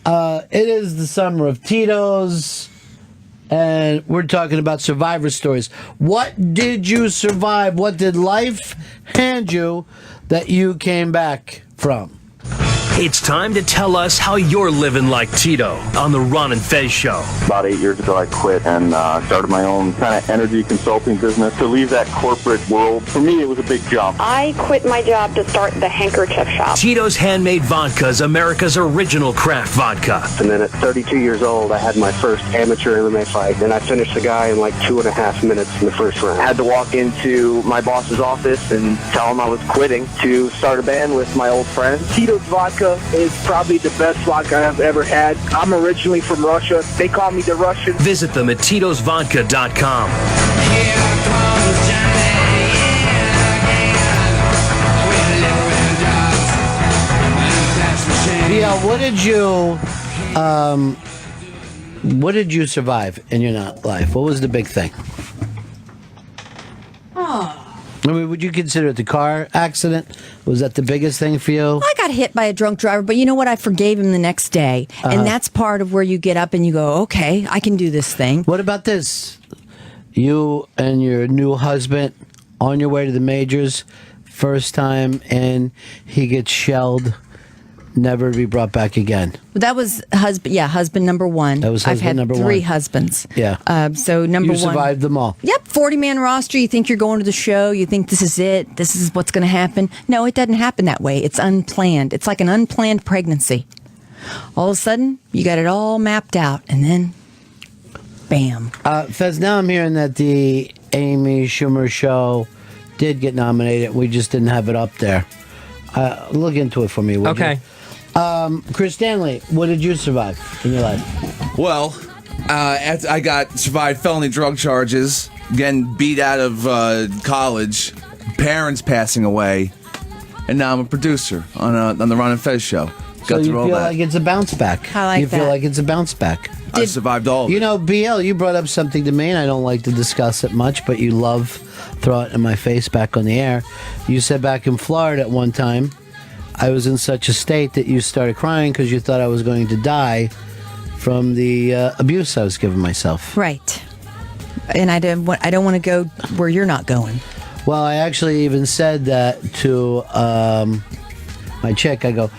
It is the summer of Titos, and we're talking about survivor stories. What did you survive? What did life hand you that you came back from? It's time to tell us how you're living like Tito on the Ron and Fez Show. About 8 years ago, I quit and started my own kind of energy consulting business. To leave that corporate world, for me, it was a big jump. I quit my job to start the handkerchief shop. Tito's Handmade Vodka is America's original craft vodka. And then at 32 years old, I had my first amateur MMA fight. And I finished the guy in like 2.5 minutes in the first round. I had to walk into my boss's office and tell him I was quitting to start a band with my old friends. Tito's vodka is probably the best vodka I've ever had. I'm originally from Russia. They call me the Russian. Visit them at TitosVodka.com. Yeah, what did you survive in your life? What was the big thing? I mean, would you consider it the car accident? Was that the biggest thing for you? I got hit by a drunk driver, but you know what? I forgave him the next day. And that's part of where you get up and you go, okay, I can do this thing. What about this? You and your new husband on your way to the majors, first time, and he gets shelled, never to be brought back again. That was husband number one. That was husband number one. I've had 3 husbands. Yeah. So number one. You survived them all. Yep. 40-man roster. You think you're going to the show. You think this is it. This is what's going to happen. No, it doesn't happen that way. It's unplanned. It's like an unplanned pregnancy. All of a sudden, you got it all mapped out. And then, bam. Fez, now I'm hearing that the Amy Schumer show did get nominated. We just didn't have it up there. Look into it for me, would you? Chris Stanley, what did you survive in your life? Well, I survived felony drug charges, getting beat out of college, parents passing away, and now I'm a producer on the Ron and Fez show. So you feel like it's a bounce back. I like you that. feel like it's a bounce back. I survived all of it. You know, BL, you brought up something to me, and I don't like to discuss it much, but you love throw it in my face back on the air. You said back in Florida at one time, I was in such a state that you started crying because you thought I was going to die from the abuse I was giving myself. Right. And I don't want to go where you're not going. Well, I actually even said that to my chick. I go,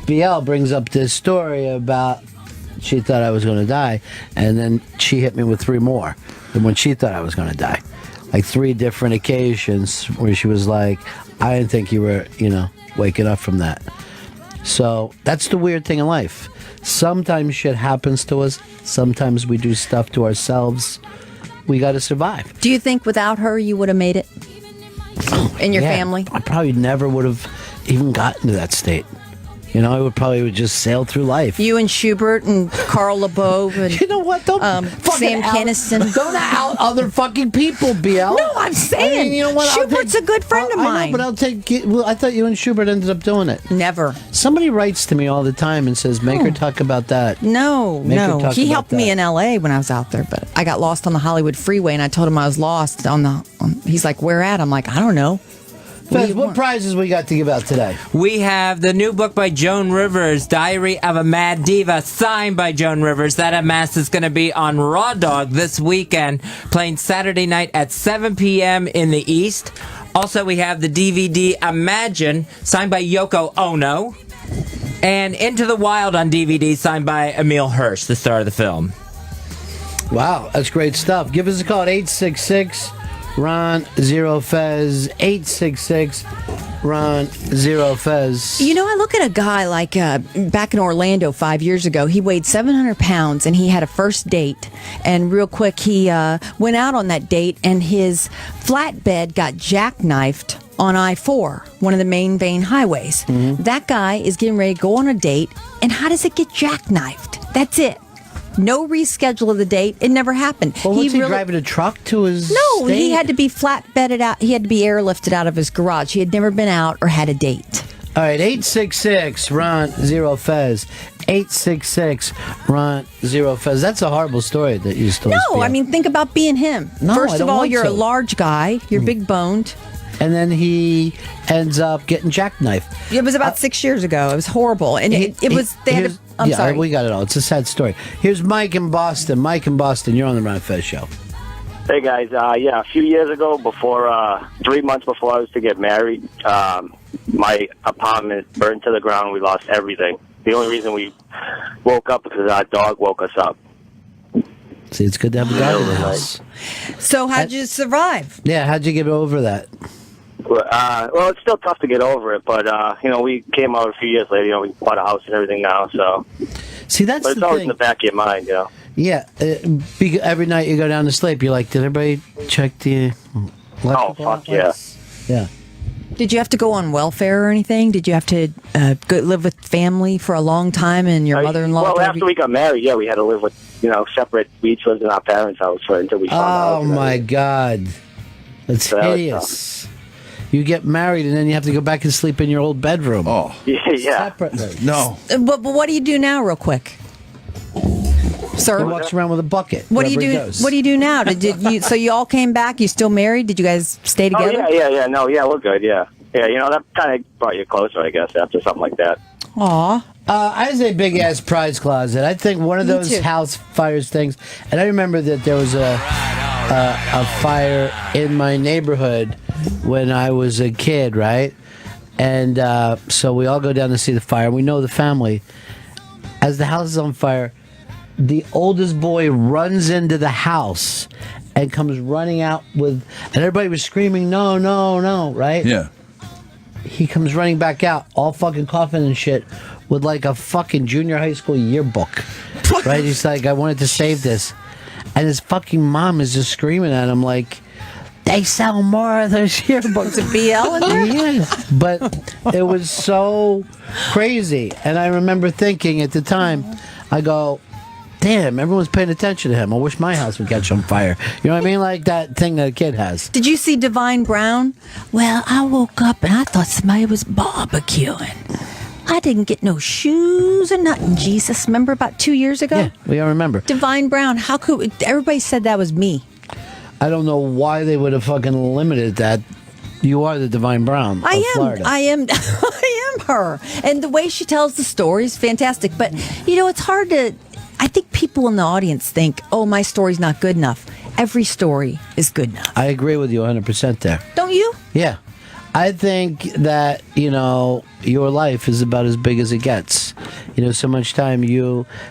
BL brings up this story about she thought I was going to die, and then she hit me with 3 more than when she thought I was going to die. Like 3 different occasions where she was like, I didn't think you were, waking up from that. So that's the weird thing in life. Sometimes shit happens to us. Sometimes we do stuff to ourselves. We got to survive. Do you think without her you would have made it in your family? I probably never would have even gotten to that state. I would probably just sail through life. You and Schubert and Carl LeBove and you know what? Don't Sam Kinison. Don't out other fucking people, BL. No, I'm saying. You know what? Schubert's a good friend of mine. I know, but I'll take. Well, I thought you and Schubert ended up doing it. Never. Somebody writes to me all the time and says, "Make her talk about that." No. He helped me in L.A. when I was out there, but I got lost on the Hollywood freeway, and I told him I was lost he's like, "Where at?" I'm like, "I don't know." Fez, what prizes we got to give out today? We have the new book by Joan Rivers, Diary of a Mad Diva, signed by Joan Rivers. That at Mass is going to be on Raw Dog this weekend, playing Saturday night at 7 p.m. in the East. Also, we have the DVD Imagine, signed by Yoko Ono. And Into the Wild on DVD, signed by Emile Hirsch, the star of the film. Wow, that's great stuff. Give us a call at 866 Ron Zero Fez, 866 Ron Zero Fez. I look at a guy like back in Orlando 5 years ago. He weighed 700 pounds and he had a first date. And real quick, he went out on that date and his flatbed got jackknifed on I-4, one of the main vein highways. Mm-hmm. That guy is getting ready to go on a date. And how does it get jackknifed? That's it. No reschedule of the date. It never happened. Well, was he driving a truck to his No, state? He had to be flatbedded out. He had to be airlifted out of his garage. He had never been out or had a date. All right, 866 Ron Zero Fez. 866 Ron Zero Fez. That's a horrible story that you told us. No, I mean, think about being him. No, First of all, you're a large guy. You're big boned. And then he ends up getting jackknifed. It was about 6 years ago. It was horrible. And it was... I'm yeah, sorry. we got it all. It's a sad story. Here's Mike in Boston. Mike in Boston, you're on the Ron Fez show. Hey guys, a few years ago, 3 months before I was to get married, my apartment burned to the ground. We lost everything. The only reason we woke up because our dog woke us up. See, it's good to have a dog in the house. So how'd you survive? Yeah, how'd you get over that? Well, it's still tough to get over it, but we came out a few years later. We bought a house and everything now. So, see, that's but it's the always thing. in the back of your mind, Yeah, every night you go down to sleep, you're like, did everybody check the electrical outlets? Yeah. Did you have to go on welfare or anything? Did you have to go live with family for a long time and your mother-in-law? Well, after we got married, we had to live with, separate. We each lived in our parents' house until we found out. Oh, my God. That's hideous. You get married and then you have to go back and sleep in your old bedroom. Oh. Yeah. Separately. No. But what do you do now, real quick? Sir, He walks around with a bucket. what do you do? What do you do now? So you all came back? You still married? Did you guys stay together? Oh, yeah. No, we're good, yeah. Yeah, that kind of brought you closer, I guess, after something like that. Aw. I say big ass prize closet. I think one of Me those too. house fires things. And I remember that there was a fire in my neighborhood when I was a kid, right? And so we all go down to see the fire. We know the family. As the house is on fire, the oldest boy runs into the house and comes running out and everybody was screaming, no, no, no, right? Yeah. He comes running back out, all fucking coughing and shit, with like a fucking junior high school yearbook. Right? He's like, I wanted to save this. And his fucking mom is just screaming at him like, they sell more of those yearbooks. Is it BL in there? Yeah. But it was so crazy. And I remember thinking at the time, I go, damn, everyone's paying attention to him. I wish my house would catch on fire. You know what I mean? Like that thing that a kid has. Did you see Divine Brown? Well, I woke up and I thought somebody was barbecuing. I didn't get no shoes or nothing, Jesus. Remember about 2 years ago? Yeah, we all remember. Divine Brown, how could everybody said that was me? I don't know why they would have fucking limited that. You are the Divine Brown of Florida. I am her. And the way she tells the story is fantastic. But, it's hard to... I think people in the audience think, oh, my story's not good enough. Every story is good enough. I agree with you 100% there. Don't you? Yeah. I think that, your life is about as big as it gets. So much time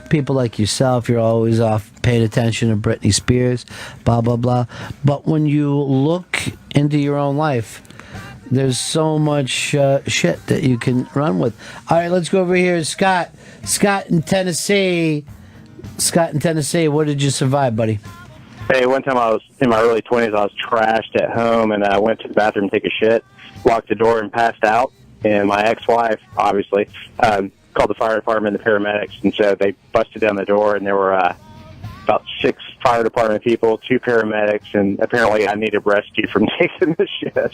people like yourself, you're always off paying attention to Britney Spears, blah, blah, blah. But when you look into your own life, there's so much shit that you can run with. All right, let's go over here. Scott in Tennessee. What did you survive, buddy? Hey, one time I was in my early 20s, I was trashed at home, and I went to the bathroom to take a shit, locked the door, and passed out. And my ex-wife, obviously, called the fire department and the paramedics, and so they busted down the door, and there were about 6 fire department people, 2 paramedics, and apparently I needed rescue from taking the shit.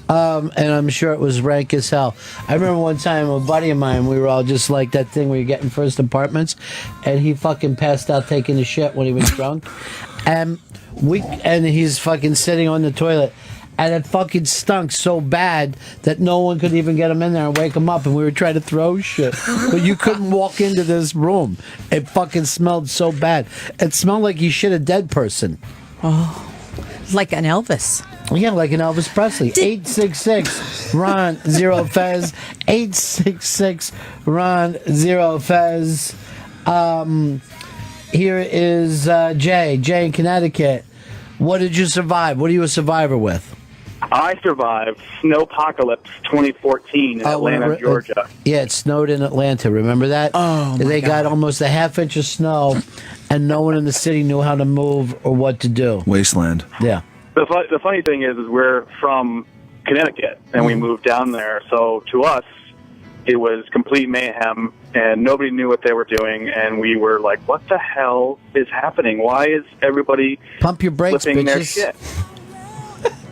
And I'm sure it was rank as hell. I remember one time a buddy of mine, we were all just like that thing where you're getting first apartments, and he fucking passed out taking a shit when he was drunk. And he's fucking sitting on the toilet, and it fucking stunk so bad that no one could even get him in there and wake him up, and we were trying to throw shit. But you couldn't walk into this room. It fucking smelled so bad. It smelled like you shit a dead person. Oh, like an Elvis. Yeah, like an Elvis Presley. 866 Ron Zero Fez. 866 Ron Zero Fez. Here is Jay. Jay in Connecticut. What did you survive? What are you a survivor with? I survived Snowpocalypse 2014 in Atlanta, Georgia. Yeah, it snowed in Atlanta. Remember that? Oh, my They got God. almost a half inch of snow, and no one in the city knew how to move or what to do. Wasteland. Yeah. The funny thing is we're from Connecticut, and we moved down there. So to us, it was complete mayhem, and nobody knew what they were doing, and we were like, what the hell is happening? Why is everybody Pump your brakes, flipping their bitches. shit?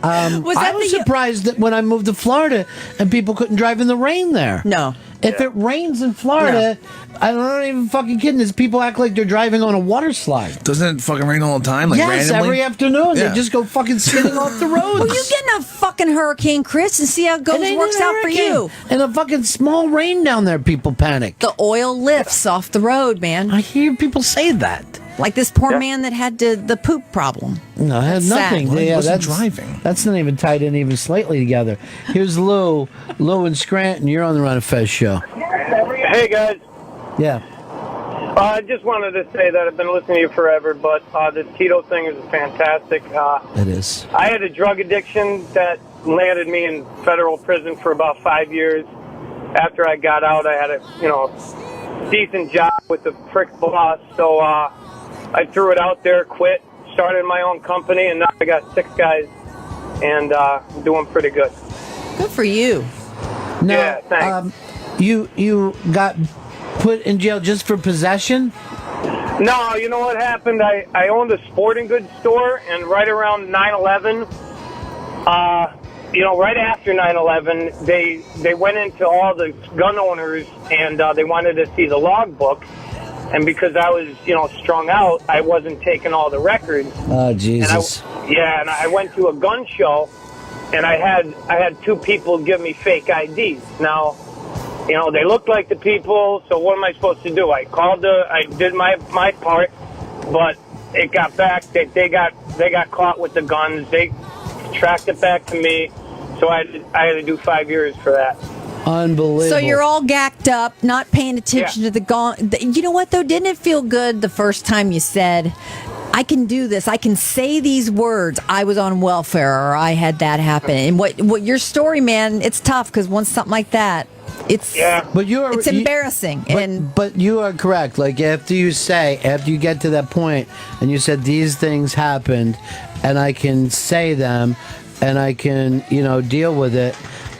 Was that I was surprised that when I moved to Florida and people couldn't drive in the rain there. No. If it rains in Florida, I'm not even fucking kidding. There's people act like they're driving on a water slide. Doesn't it fucking rain all the time? Like yes, randomly? every afternoon. Yeah. They just go fucking skidding off the roads. Well, you get in a fucking hurricane, Chris, and see how it goes. And they Works did a out for hurricane. you. And a fucking small rain down there, people panic. The oil lifts off the road, man. I hear people say that. Like this poor man that had the poop problem. No, I had That's nothing. sad. Well, he Yeah, wasn't that's driving. That's not even tied in even slightly together. Here's Lou. Lou in Scranton. You're on the Ron and Fez show. Hey, guys. Yeah. I just wanted to say that I've been listening to you forever, but this Tito thing is fantastic. It is. I had a drug addiction that landed me in federal prison for about 5 years. After I got out, I had a decent job with the prick boss, so I threw it out there, quit, started my own company, and now I got 6 guys, and I'm doing pretty good. Good for you. Now, Yeah, thanks. You got put in jail just for possession? No, you know what happened? I owned a sporting goods store, and right around 9/11, right after 9/11, they went into all the gun owners, and they wanted to see the logbook. And because I was, strung out, I wasn't taking all the records. Oh, Jesus. And I went to a gun show, and I had 2 people give me fake IDs. Now, they looked like the people, so what am I supposed to do? I did my part, but it got back. They got caught with the guns. They tracked it back to me, so I had to do 5 years for that. Unbelievable. So you're all gacked up, not paying attention to the gun. You know what, though? Didn't it feel good the first time you said, I can do this. I can say these words. I was on welfare, or I had that happen. And what your story, man, it's tough because once something like that, it's embarrassing. But you are correct. Like after you get to that point and you said these things happened and I can say them and I can, deal with it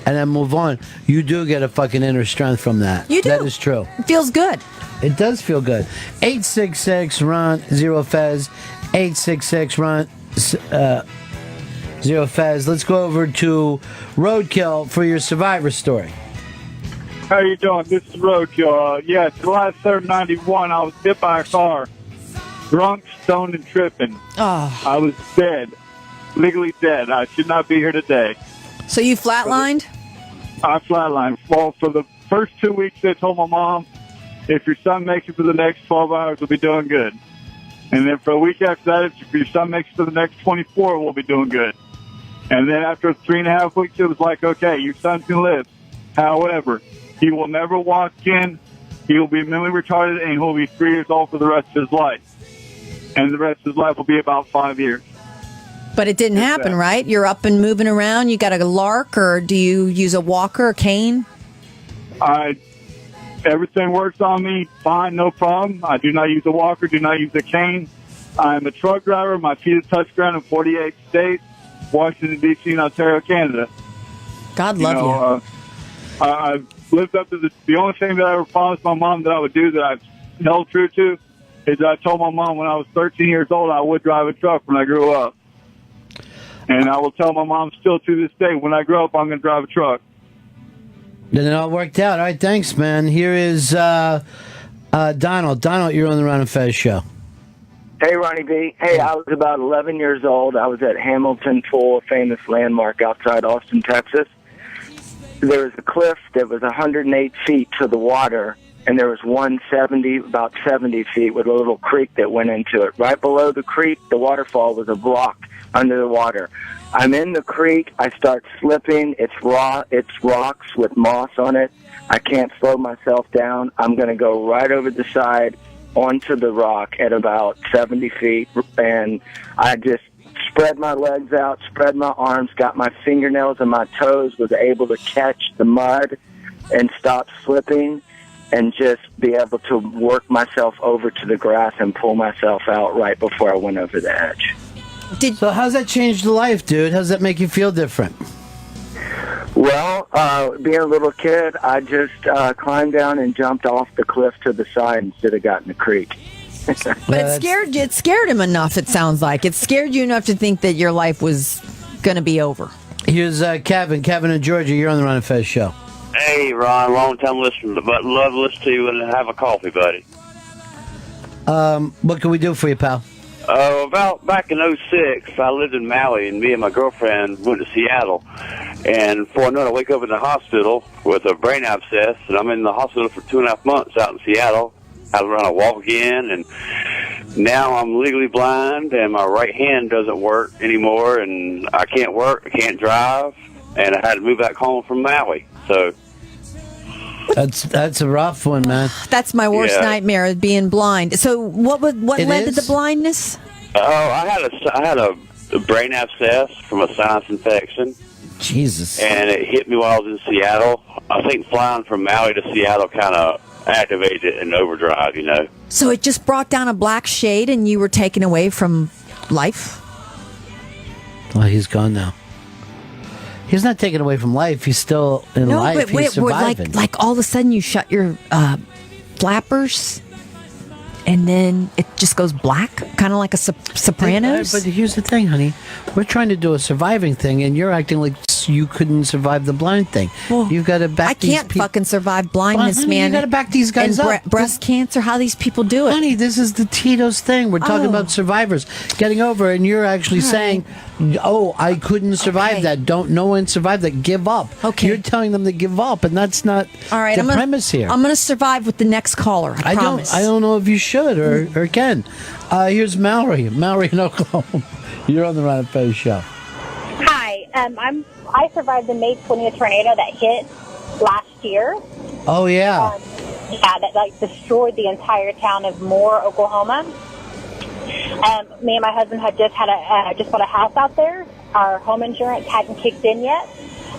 and then move on, you do get a fucking inner strength from that. You do. That is true. It feels good. It does feel good. 866-RON-0-FEZ. 866-RON-0-FEZ. Let's go over to Roadkill for your survivor story. How you doing? This is Roadkill. July 3rd, 91, I was hit by a car. Drunk, stoned, and tripping. Oh. I was dead. Legally dead. I should not be here today. So you flatlined? I flatlined. Well, for the first 2 weeks, I told my mom, if your son makes it for the next 12 hours, we'll be doing good. And then for a week after that, if your son makes it for the next 24, we'll be doing good. And then after 3.5 weeks, it was like, okay, your son can live. However, he will never walk again. He will be mentally retarded, and he'll be 3 years old for the rest of his life. And the rest of his life will be about 5 years. But it didn't happen, right? You're up and moving around. You got a lark, or do you use a walker or cane? Everything works on me fine, no problem. I do not use a walker, do not use a cane. I'm a truck driver. My feet have touched ground in 48 states, Washington, D.C., and Ontario, Canada. God love you. I've lived up to the only thing that I ever promised my mom that I would do that I've held true to is I told my mom when I was 13 years old I would drive a truck when I grew up. And I will tell my mom still to this day, when I grow up, I'm going to drive a truck. Then it all worked out. All right, thanks, man. Here is Donald. Donald, you're on the Ron and Fez show. Hey, Ronnie B. Hey, I was about 11 years old. I was at Hamilton Pool, a famous landmark outside Austin, Texas. There was a cliff that was 108 feet to the water, and there was about 70 feet with a little creek that went into it. Right below the creek, the waterfall was a block under the water. I'm in the creek. I start slipping. It's rocks with moss on it. I can't slow myself down. I'm going to go right over the side onto the rock at about 70 feet, and I just spread my legs out, spread my arms, got my fingernails and my toes, was able to catch the mud and stop slipping and just be able to work myself over to the grass and pull myself out right before I went over the edge. So how's that changed your life, dude? How's that make you feel different? Well, being a little kid, I just climbed down and jumped off the cliff to the side instead of got in the creek. But it scared him enough, it sounds like. It scared you enough to think that your life was going to be over. Here's Kevin. Kevin in Georgia, you're on the Ron and Fez show. Hey, Ron, long-time listener, but love to listen to you and have a coffee, buddy. What can we do for you, pal? About back in 06, I lived in Maui, and me and my girlfriend went to Seattle. And before I know it, I wake up in the hospital with a brain abscess, and I'm in the hospital for 2.5 months out in Seattle. I was trying to walk again, and now I'm legally blind, and my right hand doesn't work anymore, and I can't work, I can't drive, and I had to move back home from Maui. So that's a rough one, man. That's my worst nightmare, being blind. So what led to the blindness? I had a brain abscess from a sinus infection. Jesus. And it hit me while I was in Seattle. I think flying from Maui to Seattle kind of activated it in overdrive, you know. So it just brought down a black shade and you were taken away from life? Well, he's gone now. He's not taken away from life. He's still in life. But he's surviving. like all of a sudden you shut your flappers and then it just goes black, kind of like a Sopranos. But here's the thing, honey. We're trying to do a surviving thing, and you're acting like you couldn't survive the blind thing. Well, you've got to back. I can't fucking survive blindness, honey, man. You got to back these guys and up. Breast cancer, how these people do it. Honey, this is the Titos thing. We're talking about survivors getting over, and you're actually saying, "Oh, I couldn't survive that. No one survived that. Give up." Okay. You're telling them to give up, and that's not the premise here. I'm going to survive with the next caller. I promise. I don't know if you should or can. Here's Mallory. Mallory in Oklahoma. You're on the Ron and Fez show. Hi. I survived the May 20th tornado that hit last year. Oh, yeah. That destroyed the entire town of Moore, Oklahoma. Me and my husband had just bought a house out there. Our home insurance hadn't kicked in yet.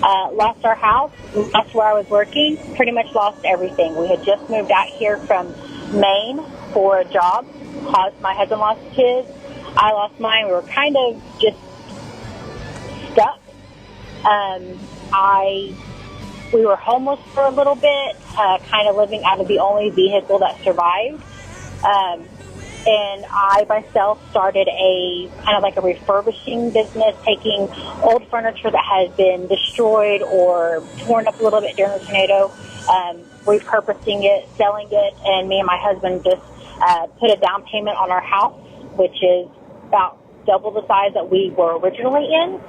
Lost our house. That's where I was working. Pretty much lost everything. We had just moved out here from Maine for a job. My husband lost his. I lost mine. We were kind of just stuck. We were homeless for a little bit, kind of living out of the only vehicle that survived. And I myself started a kind of like a refurbishing business, taking old furniture that has been destroyed or torn up a little bit during the tornado, repurposing it, selling it, and me and my husband just put a down payment on our house, which is about double the size that we were originally in.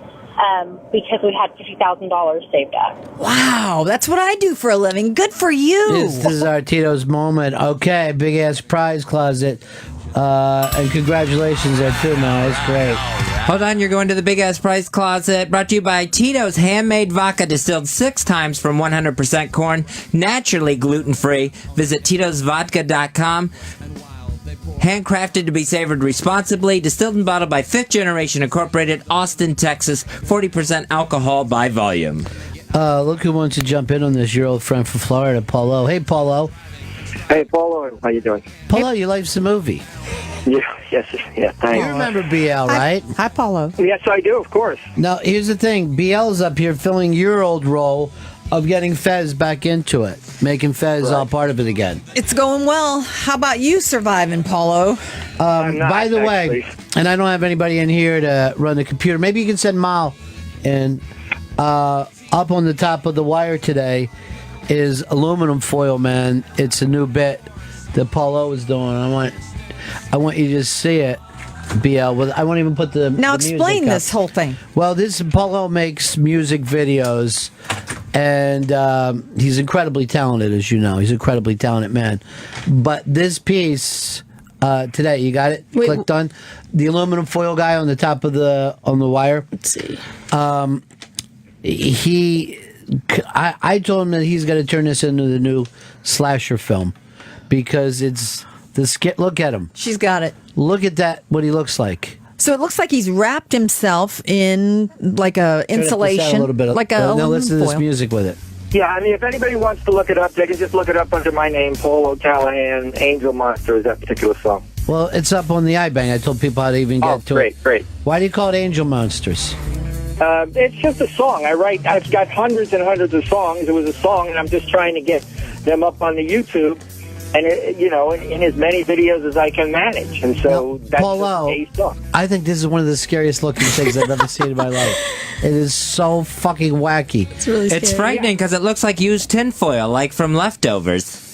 Because we had $50,000 saved up. Wow, that's what I do for a living. Good for you. This is our Tito's moment. Okay, big ass prize closet. And congratulations there too, man. That's great. Hold on, you're going to the Big Ass Prize Closet, brought to you by Tito's Handmade Vodka, distilled 6 times from 100% corn, naturally gluten-free. Visit TitosVodka.com. Handcrafted to be savored responsibly, distilled and bottled by 5th Generation Incorporated, Austin, Texas, 40% alcohol by volume. Look who wants to jump in on this, your old friend from Florida, Paulo. Hey, Paulo. Hey, Paulo. How you doing? Paulo, your life's a movie. Yeah, thanks. You remember BL, right? Hi, Paulo. Yes, I do, of course. Now, here's the thing. BL's up here filling your old role of getting Fez back into it, making Fez all part of it again. It's going well. How about you surviving, Paulo? By the way, and I don't have anybody in here to run the computer. Maybe you can send Mal in. Up on the top of the wire today is aluminum foil, man. It's a new bit that Paulo is doing. I want you to just see it. BL. I won't even put the Now the explain music up. this whole thing. Well, Paulo makes music videos, and he's incredibly talented, as you know. He's an incredibly talented man. But this piece today, you got it? Clicked on the aluminum foil guy on the top of the wire. Let's see. I told him that he's got to turn this into the new slasher film because it's the skit. Look at him. She's got it. Look at that. What he looks like. So it looks like he's wrapped himself in like a insulation, a little bit. like a now aluminum listen to this foil. music with it. Yeah, I mean, if anybody wants to look it up, they can just look it up under my name, Paul O'Callahan. Angel Monster is that particular song. Well, it's up on the iBang. I told people how to even get to it. Great. Why do you call it Angel Monsters? It's just a song. I've got hundreds and hundreds of songs. It was a song, and I'm just trying to get them up on the YouTube. in as many videos as I can manage. And so that's Paulo, a song. I think this is one of the scariest looking things I've ever seen in my life. It is so fucking wacky. It's really scary. It's frightening because it looks like used tinfoil, like from Leftovers.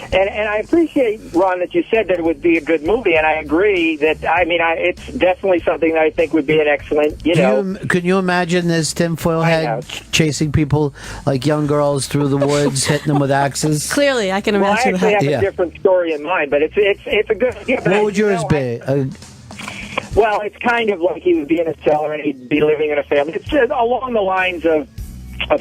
And I appreciate, Ron, that you said that it would be a good movie, and I agree that, it's definitely something that I think would be an excellent, Can you imagine this tinfoil head chasing people, like young girls, through the woods, hitting them with axes? Clearly, I can Well, I imagine actually that. have a different story in mind, but it's a good idea. What would yours be? Well, it's kind of like he would be in a cellar and he'd be living in a family. It's along the lines of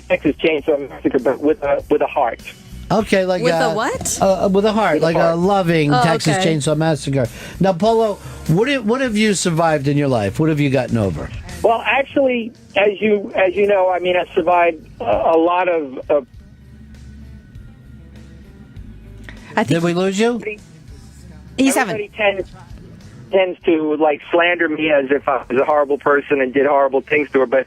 Texas Chainsaw Massacre, but with a heart. Okay, like With a what? With a heart, like a loving Oh, Texas okay. Chainsaw Massacre. Now, Polo, what have you survived in your life? What have you gotten over? Well, actually, as you know, I survived a lot of. Did we lose you? Everybody tends to slander me as if I was a horrible person and did horrible things to her, but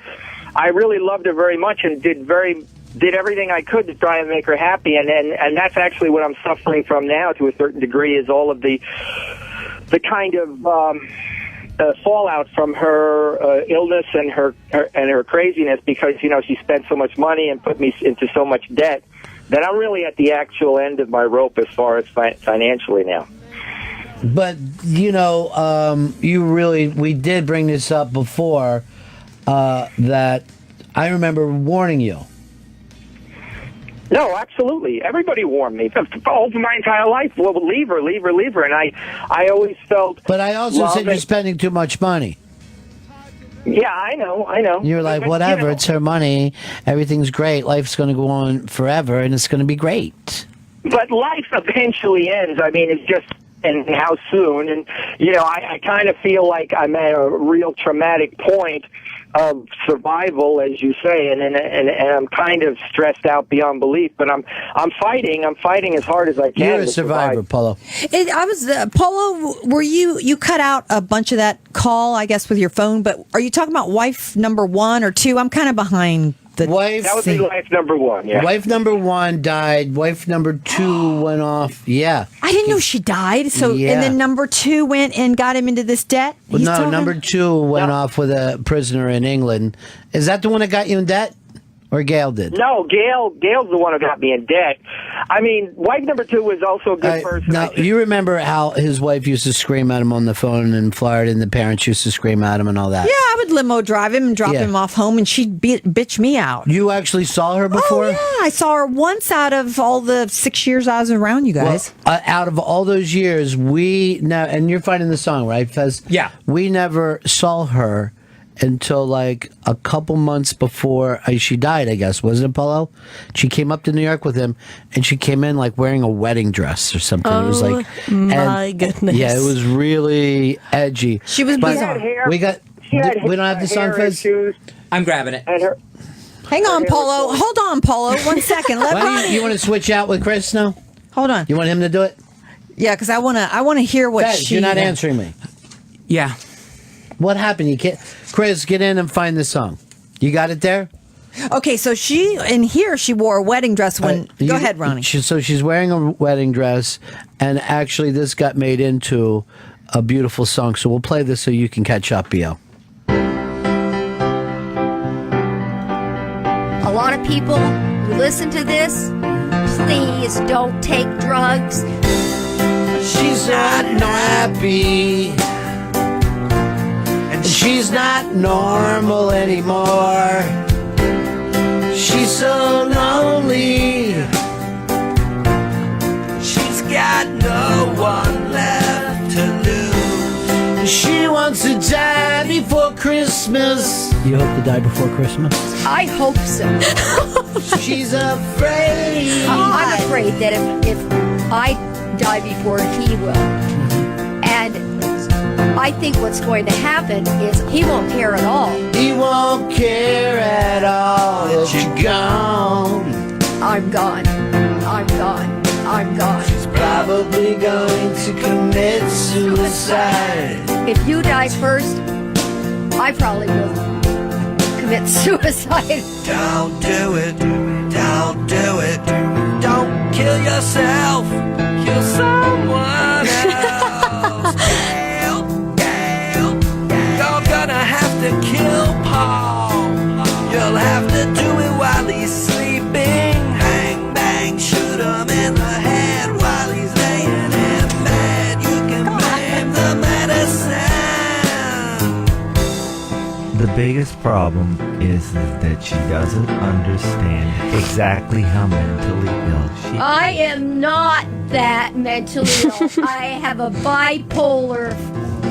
I really loved her very much and did everything I could to try and make her happy, and that's actually what I'm suffering from now to a certain degree, is all of the kind of fallout from her illness and her craziness, because she spent so much money and put me into so much debt that I'm really at the actual end of my rope as far as financially now. But we did bring this up before, that I remember warning you. No, absolutely. Everybody warned me over my entire life. Well, leave her. And I always felt. But I also said you're spending too much money. Yeah, I know. You're like, whatever, it's her money. Everything's great. Life's going to go on forever, and it's going to be great. But life eventually ends. It's just, and how soon? And, I kind of feel like I'm at a real traumatic point of survival, as you say, and I'm kind of stressed out beyond belief. But I'm fighting as hard as I can. You're a survivor, Polo. Polo. Were you cut out a bunch of that call, I guess, with your phone? But are you talking about wife number 1 or 2? I'm kind of behind. Wife, that would be wife number 1, yeah. Wife number 1 died. Wife number 2 went off. Yeah. I didn't know she died. So, Yeah. And then number 2 went and got him into this debt? Well, no, number 2 went off with a prisoner in England. Is that the one that got you in debt? Or Gail did? No, Gail's the one who got me in debt. Wife number 2 was also a good person. Now, you remember how his wife used to scream at him on the phone in Florida, and the parents used to scream at him and all that? Yeah, I would limo drive him and drop him off home, and she'd bitch me out. You actually saw her before? Oh, yeah. I saw her once out of all the 6 years I was around you guys. Well, out of all those years, and you're finding the song, right, Fez? Yeah. We never saw her until a couple months before she died, I guess, wasn't it, Polo? She came up to New York with him, and she came in wearing a wedding dress or something. It was my goodness. Yeah, it was really edgy. She was bizarre. We don't have the song, Fez? I'm grabbing it. Hang on, Polo. Hold on, Polo. 1 second. You want to switch out with Chris now? Hold on. You want him to do it? Yeah, because I want to hear what Fez, you're not answering me. Yeah. What happened? You can't. Chris, get in and find the song. You got it there? Okay, so she wore a wedding dress when. Go ahead, Ronnie. So she's wearing a wedding dress, and actually, this got made into a beautiful song. So we'll play this so you can catch up, B.O. A lot of people who listen to this, please don't take drugs. She's not happy. And she's not normal anymore. She's so lonely. She's got no one left to lose. She wants to die before Christmas. You hope to die before Christmas? I hope so. She's afraid. I'm afraid that if I die before he will, and I think what's going to happen is he won't care at all. He won't care at all that you're gone. I'm gone. I'm gone. I'm gone. She's probably going to commit suicide. If you die first, I probably will commit suicide. Don't do it. Don't do it. Don't kill yourself, kill someone else. Gail, you're gonna have to kill Paul. You'll have to do it while he's sleeping. Hang, bang, shoot him in the head while he's laying in bed. You can blame the medicine. The biggest problem is that she doesn't understand exactly how mentally ill she is. I am not that mentally ill. I have a bipolar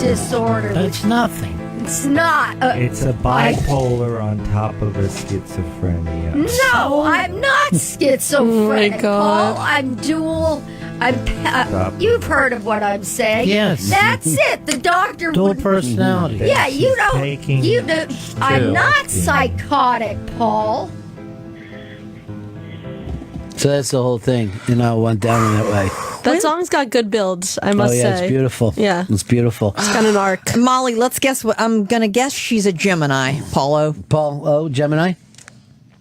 disorder. That's nothing. It's not. It's a bipolar on top of a schizophrenia. No, I'm not schizophrenic, God. Paul. I'm dual. Stop. You've heard of what I'm saying. Yes. That's it. The doctor. Dual would- personality. Yeah, you don't. taking You do. I'm two. not psychotic, Paul. So that's the whole thing. You know, it went down in that way. That song's got good builds, I must oh, yeah, say. it's beautiful. Yeah. It's beautiful. It's got an arc. Molly, let's guess what I'm going to guess she's a Gemini, Paulo. Paul, Gemini?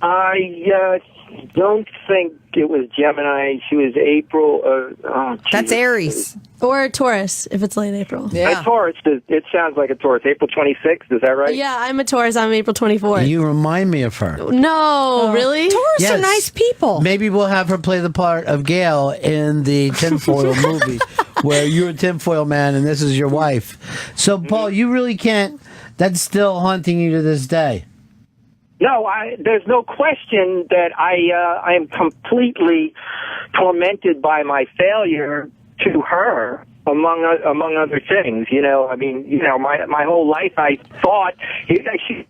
I don't think it was Gemini. She was April. That's Aries. Or a Taurus, if it's late April. A Taurus. It sounds like a Taurus. April 26th, is that right? Yeah, I'm a Taurus. I'm April 24th. You remind me of her. No, really? Taurus Yes. are nice people. Maybe we'll have her play the part of Gail in the tinfoil movie where you're a tinfoil man and this is your wife. So, Paul, you really can't. That's still haunting you to this day. No, there's no question that I am completely tormented by my failure to her, among other things. You know, I mean, you know, my whole life I thought she's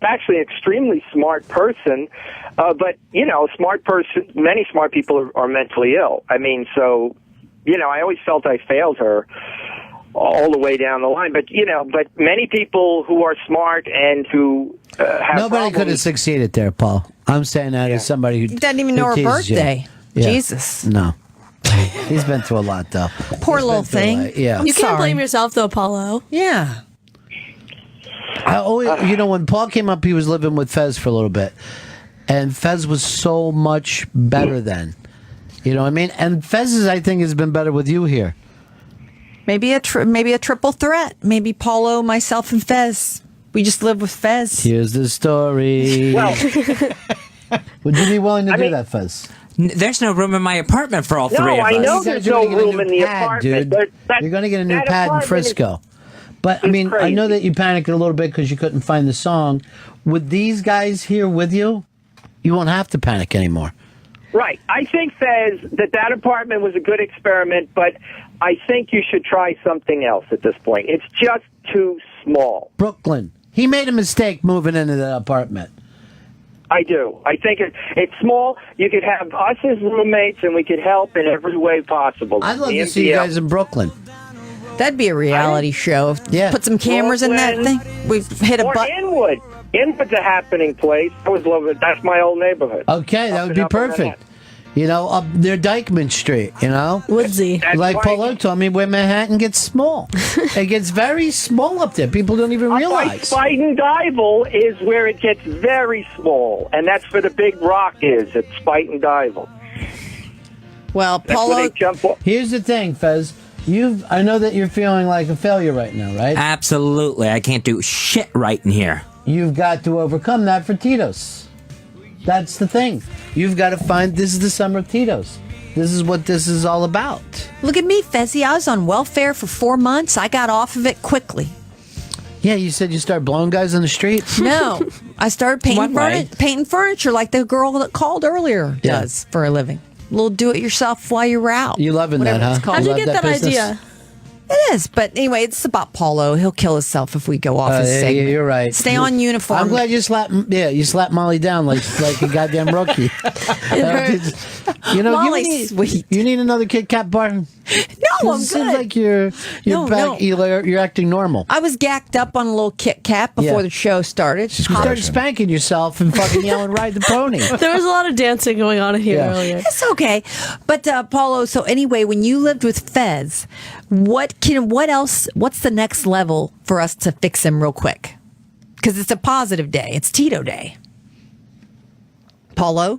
actually an extremely smart person, but you know, many smart people are mentally ill. I mean, so you know, I always felt I failed her all the way down the line. But you know, but many people who are smart and who have Nobody could have succeeded there, Paul. I'm saying that as somebody who doesn't even know her teases you. birthday. Yeah. Jesus. No. He's been through a lot, though. Poor He's little been through a thing. lot. Yeah. You can't blame yourself, though, Paulo. Yeah. I always, you know, when Paul came up, he was living with Fez for a little bit, and Fez was so much better then. You know what I mean? And Fez, I think, has been better with you here. Maybe a triple threat. Maybe Paulo, myself, and Fez. We just live with Fez. Here's the story. Well, would you be willing to do that, Fez? There's no room in my apartment for all No, three of us. I know there's no room in the apartment. Dude. You're going to get a new that pad in apartment Frisco. But, I mean, I know crazy. that you panicked a little bit because you couldn't find the song. With these guys here with you, you won't have to panic anymore. Right. I think, Fez, that apartment was a good experiment, but I think you should try something else at this point. It's just too small. Brooklyn. He made a mistake moving into that apartment. I do. I think it's small. You could have us as roommates, and we could help in every way possible. I'd love The to see you MPL. guys in Brooklyn. That'd be a reality show. Yeah. Put some cameras in that Brooklyn. thing. We've hit a Or button. Inwood. Inwood's a happening place. I always love it. That's my old neighborhood. Okay, that would be perfect. You know, up near Dykeman Street, you know? Woodsy. Like why- Polo told me, where Manhattan gets small. It gets very small up there. People don't even By realize. Spuyten Duyvil is where it gets very small, and that's where the big rock is, at Spuyten Duyvil. Well, That's where Paulo, they jump off. Here's the thing, Fez. I know that you're feeling like a failure right now, right? Absolutely. I can't do shit right in here. You've got to overcome that for Titos. That's the thing. You've got to find, this is the summer of Titos. This is what this is all about. look at me, Fezzy. I was on welfare for 4 months. I got off of it quickly. Yeah, you said you start blowing guys on the street? No, I started painting furniture like the girl that called earlier Yeah. does for a living. A little do-it-yourself while you're out. You loving that, Whatever huh? it's called. How'd you love get that business? idea? It is, but anyway, it's about Paulo. He'll kill himself if we go off his Yeah, segment. you're right. Stay on uniform. I'm glad you slapped Molly down like a goddamn rookie. You know, Molly's sweet. You need another Kit Kat bar. No, I'm It seems good. like you're No, back. no. You're acting normal. I was gacked up on a little Kit Kat before Yeah. the show started. You started spanking yourself and fucking yelling, "Ride the pony." There was a lot of dancing going on here Yeah. earlier. It's okay, but Paulo. So anyway, when you lived with Fez, what else? What's the next level for us to fix him real quick? Because it's a positive day. It's Tito Day. Paulo,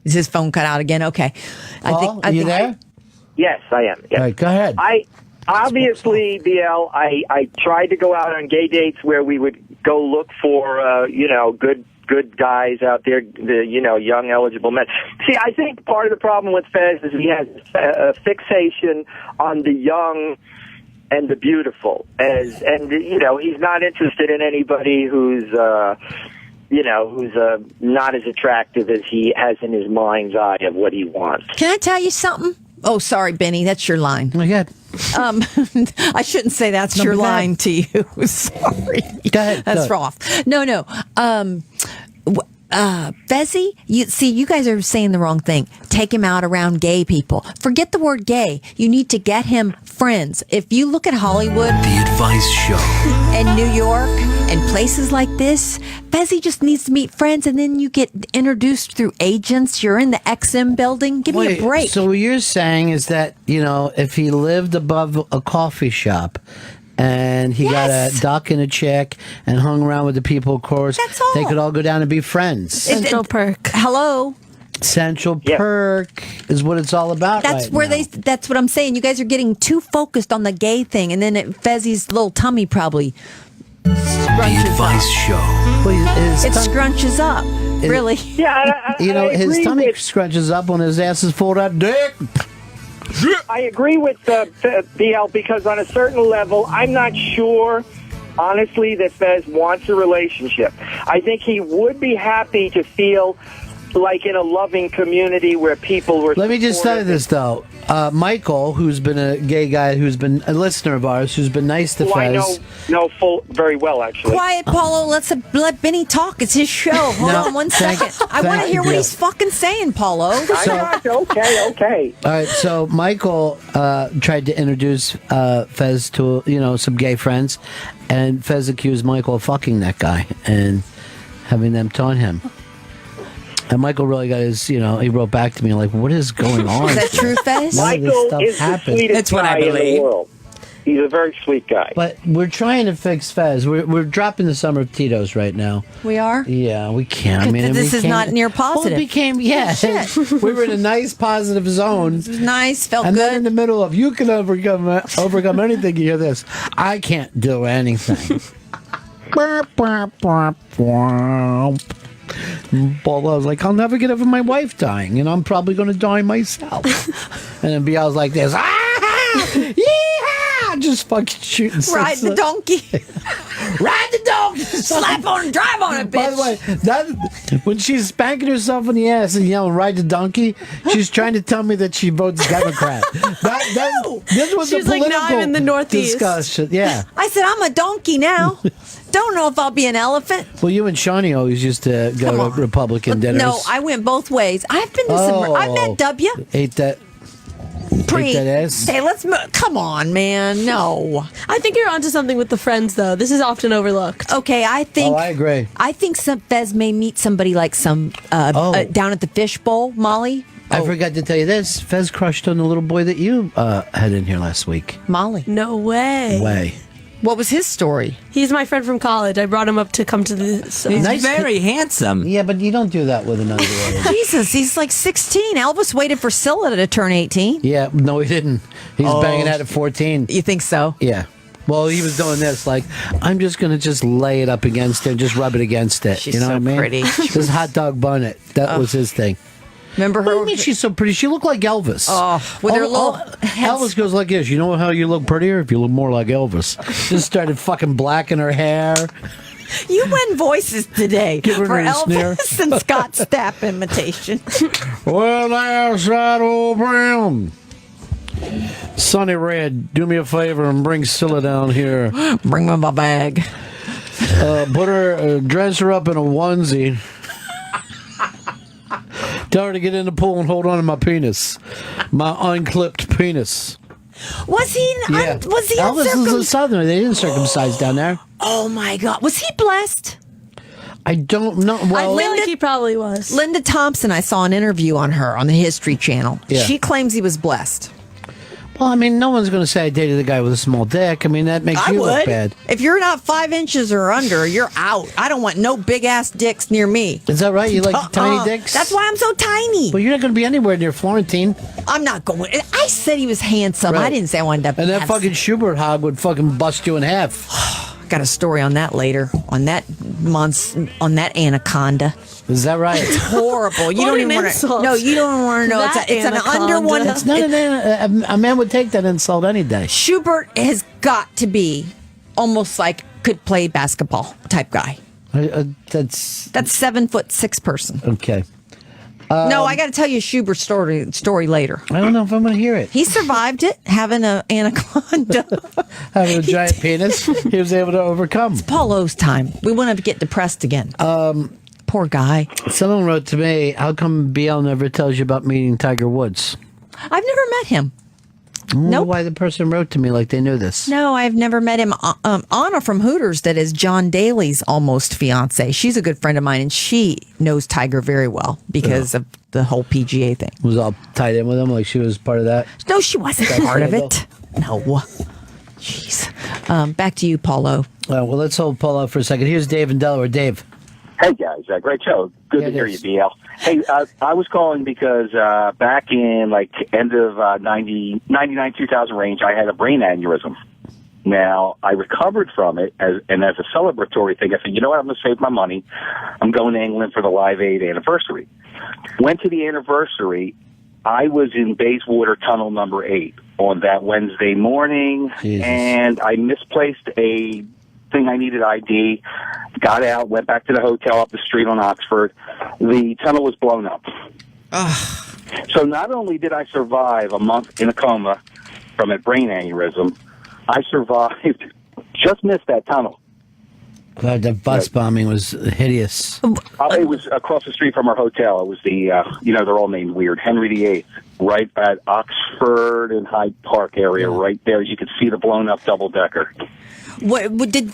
Is his phone cut out again? Okay. Paul, are you there? Yes, I am. Yes. All right, go ahead. Obviously, BL, I tried to go out on gay dates where we would go look for, good guys out there, young, eligible men. See, I think part of the problem with Fez is he has a fixation on the young and the beautiful. He's not interested in anybody who's not as attractive as he has in his mind's eye of what he wants. Can I tell you something? Oh, sorry, Benny. That's your line. Oh, my God. I shouldn't say that's your line to you. Sorry. Go ahead. That's rough. No. Fezzy, you guys are saying the wrong thing. Take him out around gay people. Forget the word gay. You need to get him friends. If you look at Hollywood, The Advice Show, and New York, and places like this, Fezzy just needs to meet friends, and then you get introduced through agents. You're in the XM building. Give me a break. So what you're saying is that, if he lived above a coffee shop and he got a duck and a chick and hung around with the people, of course, they could all go down and be friends. Central Perk. Hello. Central Perk is what it's all about. That's where that's what I'm saying. You guys are getting too focused on the gay thing, and then Fezzy's little tummy probably scrunches The Advice up. Show. It scrunches up. Really? Yeah, his tummy scrunches up when his ass is full of that dick. I agree with BL because on a certain level, I'm not sure, honestly, that Fez wants a relationship. I think he would be happy to feel like in a loving community where people were... Let me just tell you this, though. Michael, who's been a gay guy, who's been a listener of ours, who's been nice to Fez. I know very well, actually. Quiet, Paulo. Let Benny talk. It's his show. Hold on one second. I want to hear what he's fucking saying, Paulo. Okay. All right, so Michael tried to introduce Fez to, some gay friends, and Fez accused Michael of fucking that guy and having them taunt him. And Michael really got his, he wrote back to me like, what is going on? Is that true, Fez? Michael is the sweetest guy in the world. He's a very sweet guy. But we're trying to fix Fez. We're dropping the summer of Titos right now. We are? Yeah, we can't. I mean, this is not near positive. Well, it became, we were in a nice positive zone. Nice, felt and good. And then in the middle of, you can overcome anything, you hear this. I can't do anything. Paul, I was like, I'll never get over my wife dying, and I'm probably going to die myself. And then Bial's like this, yeehaw! Just fucking shooting. Ride the donkey. Ride the donkey. Slap on, drive on it, bitch. By the way, when she's spanking herself in the ass and yelling, ride the donkey, she's trying to tell me that she votes Democrat. This was She's a political like, no, I'm in the Northeast. discussion. Yeah. I said, I'm a donkey now. Don't know if I'll be an elephant. Well, you and Shawnee always used to go to Republican dinners. No, I went both ways. I've been to some. I met W. Ate that ass. Hey, let's move. Come on, man. No. I think you're onto something with the friends, though. This is often overlooked. Okay, I think. Oh, I agree. I think Fez may meet somebody like down at the fishbowl, Molly. I forgot to tell you this. Fez crushed on the little boy that you had in here last week. Molly. No way. What was his story? He's my friend from college. I brought him up to come to this. He's very handsome. Yeah, but you don't do that with an underage. Jesus, he's like 16. Elvis waited for Scylla to turn 18. Yeah, no, he didn't. He's banging out at 14. You think so? Yeah. Well, he was doing this, like, I'm just going to lay it up against it, just rub it against it. She's you know so what I mean? pretty. Just hot dog bun it. That was his thing. Remember her? What do you mean she's so pretty? She looked like Elvis. Oh, with her little Elvis goes like this. You know how you look prettier? If you look more like Elvis. Just started fucking blacking her hair. You win voices today Give her for a Elvis sneer. and Scott Stapp imitation. Well, there's that old brown. Sonny Red, do me a favor and bring Scylla down here. Bring me my bag. Put her, dress her up in a onesie. Tell her to get in the pool and hold on to my penis. My unclipped penis. Was he Elvis is a Southerner. They didn't circumcise down there. Oh, my God. Was he blessed? I don't know. Well, I feel like he probably was. Linda Thompson, I saw an interview on her on the History Channel. Yeah. She claims he was blessed. Well, I mean, no one's going to say I dated a guy with a small dick. I mean, that makes I you would. look bad. If you're not 5 inches or under, you're out. I don't want no big ass dicks near me. Is that right? You like tiny dicks? That's why I'm so tiny. Well, you're not going to be anywhere near Florentine. I'm not going. I said he was handsome. Right. I didn't say I wanted to. And that fucking Schubert hog would fucking bust you in half. Got a story on that later. On that anaconda. Is that right? It's horrible. You What don't an even want to. insult. No, you don't want to know. That It's an anaconda. under one. It's not a man would take that insult any day. Schubert has got to be almost like could play basketball type guy. That's 7'6" person. okay. No, I got to tell you Schubert's story later. I don't know if I'm going to hear it. He survived it, having an anaconda. Having a giant penis, he was able to overcome. It's Paul O's time. We want to get depressed again. Poor guy. Someone wrote to me, how come BL never tells you about meeting Tiger Woods? I've never met him. I don't know why the person wrote to me like they knew this. No, I've never met him. Anna from Hooters, that is John Daly's almost fiance. She's a good friend of mine, and she knows Tiger very well because of the whole PGA thing. Was all tied in with him, like she was part of that? No, she wasn't That part of scandal? it. No. Jeez. Back to you, Paulo. Well, let's hold Paul up for a second. Here's Dave in Delaware. Dave. Hey, guys. Great show. Good to hear you, BL. Hey, I was calling because back in, end of 99, 2000 range, I had a brain aneurysm. Now, I recovered from it, and as a celebratory thing, I said, you know what, I'm going to save my money. I'm going to England for the Live Aid anniversary. Went to the anniversary. I was in Bayswater Tunnel number 8 on that Wednesday morning, and I misplaced a thing I needed ID, got out, went back to the hotel up the street on Oxford. The tunnel was blown up. So not only did I survive a month in a coma from a brain aneurysm, I survived, just missed that tunnel. God, the bus bombing was hideous. It was across the street from our hotel. It was the, they're all named weird, Henry VIII, right at Oxford and Hyde Park area, right there. You could see the blown up double-decker.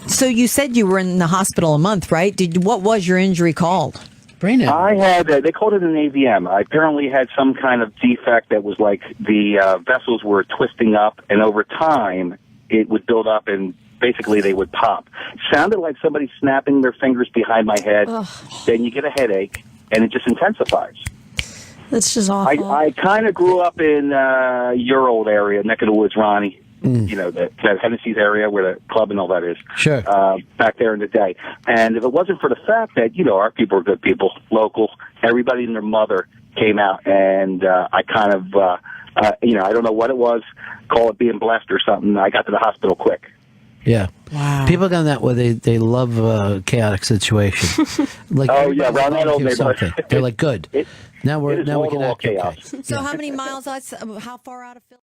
So you said you were in the hospital a month, right? What was your injury called? Brain I had, they called it an AVM. I apparently had some kind of defect that was like the vessels were twisting up, and over time it would build up and basically they would pop. Sounded like somebody snapping their fingers behind my head. Ugh. Then you get a headache, and it just intensifies. That's just awful. I kind of grew up in your old area, neck of the woods, Ronnie. You know, that Hennessy's area where the club and all that is. Sure. Back there in the day. And if it wasn't for the fact that, our people are good people, local, everybody and their mother came out, and I kind of, I don't know what it was, call it being blessed or something. I got to the hospital quick. Yeah. Wow. People down that way, they love a chaotic situation. Like, around that old neighborhood. They're like, good. Now we can act okay. So how many miles? How far out of Philly?